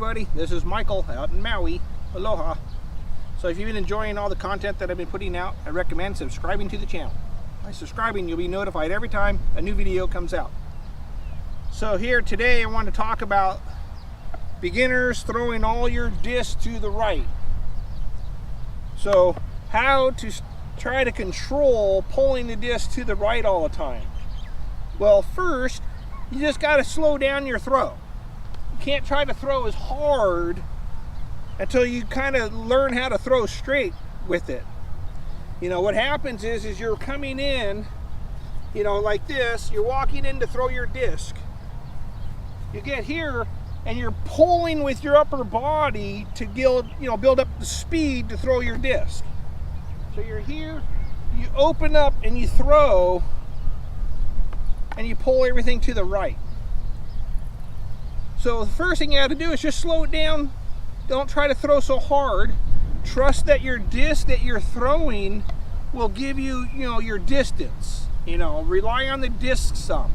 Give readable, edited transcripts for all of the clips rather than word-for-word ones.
everybody, this is Michael out in Maui. Aloha. So if you've been enjoying all the content that I've been putting out, I recommend subscribing to the channel. By subscribing, you'll be notified every time a new video comes out. So here today I want to talk about beginners throwing all your discs to the right. So how to try to control pulling the disc to the right all the time. Well, first, you just got to slow down your throw. You can't try to throw as hard until you kind of learn how to throw straight with it. You know, what happens is you're coming in, you know, like this, you're walking in to throw your disc. You get here and you're pulling with your upper body to build up the speed to throw your disc. So you're here, you open up and you throw, and you pull everything to the right. So the first thing you have to do is just slow it down. Don't try to throw so hard. Trust that your disc that you're throwing will give you, your distance. Rely on the disc some.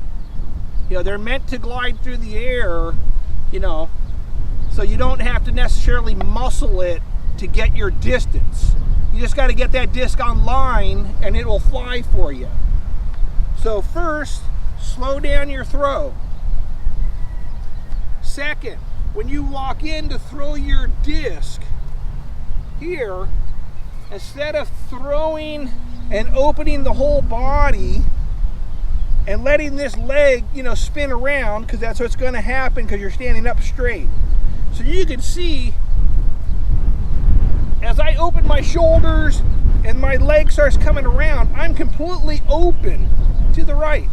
They're meant to glide through the air, so you don't have to necessarily muscle it to get your distance. You just got to get that disc on line and it will fly for you. So first, slow down your throw. Second, when you walk in to throw your disc here, instead of throwing and opening the whole body and letting this leg, spin around, because that's what's going to happen because you're standing up straight. So you can see, as I open my shoulders and my leg starts coming around, I'm completely open to the right.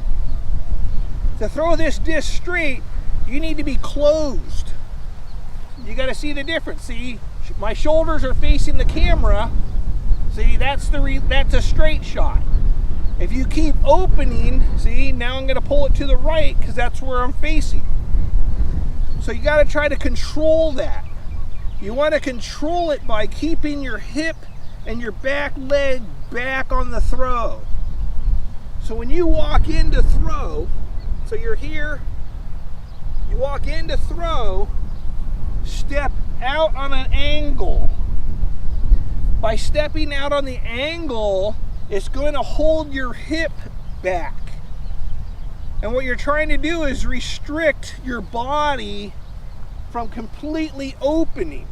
To throw this disc straight, you need to be closed. You got to see the difference. See, my shoulders are facing the camera. See, that's a straight shot. If you keep opening, see, now I'm going to pull it to the right because that's where I'm facing. So you got to try to control that. You want to control it by keeping your hip and your back leg back on the throw. So when you walk in to throw, so you're here, you walk in to throw, step out on an angle. By stepping out on the angle, it's going to hold your hip back. And what you're trying to do is restrict your body from completely opening.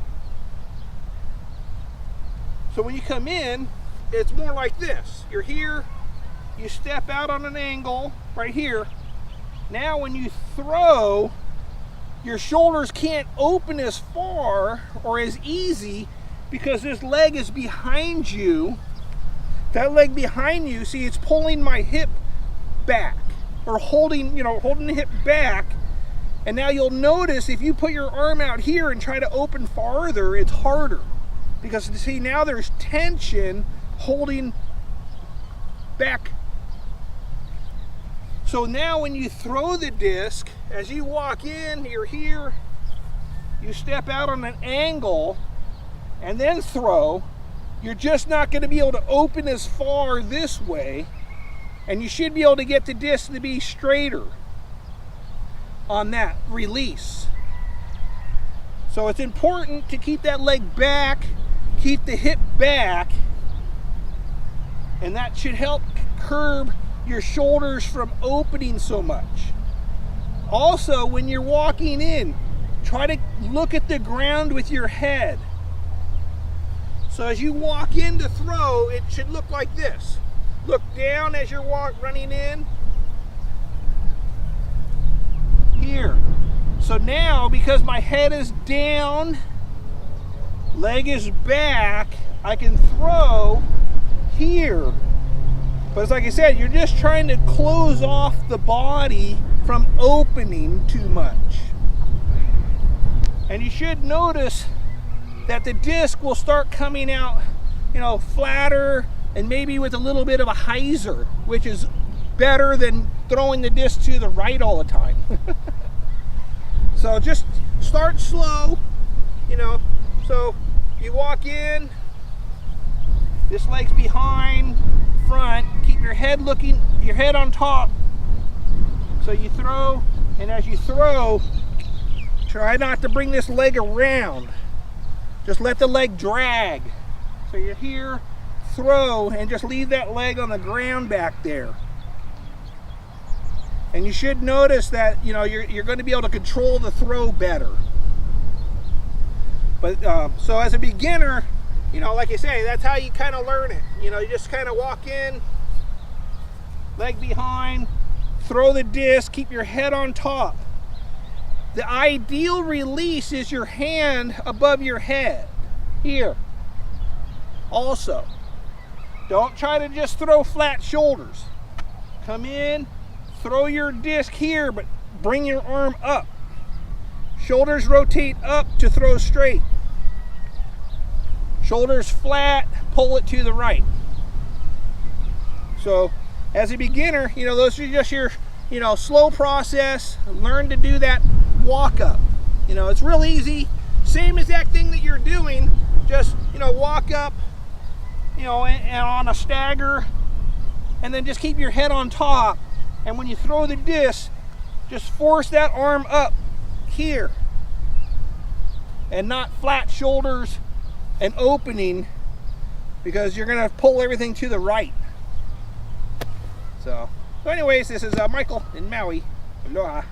So when you come in, it's more like this. You're here, you step out on an angle right here. Now when you throw, your shoulders can't open as far or as easy because this leg is behind you. That leg behind you, see, it's pulling my hip back, or holding the hip back. And now you'll notice if you put your arm out here and try to open farther, it's harder. Because see, now there's tension holding back. So now when you throw the disc, as you walk in, you're here, you step out on an angle and then throw, you're just not going to be able to open as far this way, and you should be able to get the disc to be straighter on that release. So it's important to keep that leg back, keep the hip back, and that should help curb your shoulders from opening so much. Also, when you're walking in, try to look at the ground with your head. So as you walk in to throw, it should look like this. Look down as you're running in. Here. So now, because my head is down, leg is back, I can throw here. But it's like I said, you're just trying to close off the body from opening too much. And you should notice that the disc will start coming out, flatter and maybe with a little bit of a hyzer, which is better than throwing the disc to the right all the time. So just start slow, so you walk in, this leg's behind, front, keep your head on top. So you throw, and as you throw, Try not to bring this leg around. Just let the leg drag. So you're here, throw, and just leave that leg on the ground back there. And you should notice that, you know, you're going to be able to control the throw better. But so as a beginner, you know, like you say, that's how you kind of learn it. You know, you just kind of walk in, leg behind, throw the disc, keep your head on top. The ideal release is your hand above your head, here. Also, don't try to just throw flat shoulders. Come in, throw your disc here, but bring your arm up. Shoulders rotate up to throw straight. Shoulders flat, pull it to the right. So, as a beginner, you know, those are just your, you know, slow process. Learn to do that walk up. You know, it's real easy. Same exact thing that you're doing, just, you know, walk up, you know, and on a stagger, and then just keep your head on top. And when you throw the disc, just force that arm up here, and not flat shoulders and opening, because you're going to pull everything to the right. So anyways, this is Michael in Maui. Aloha.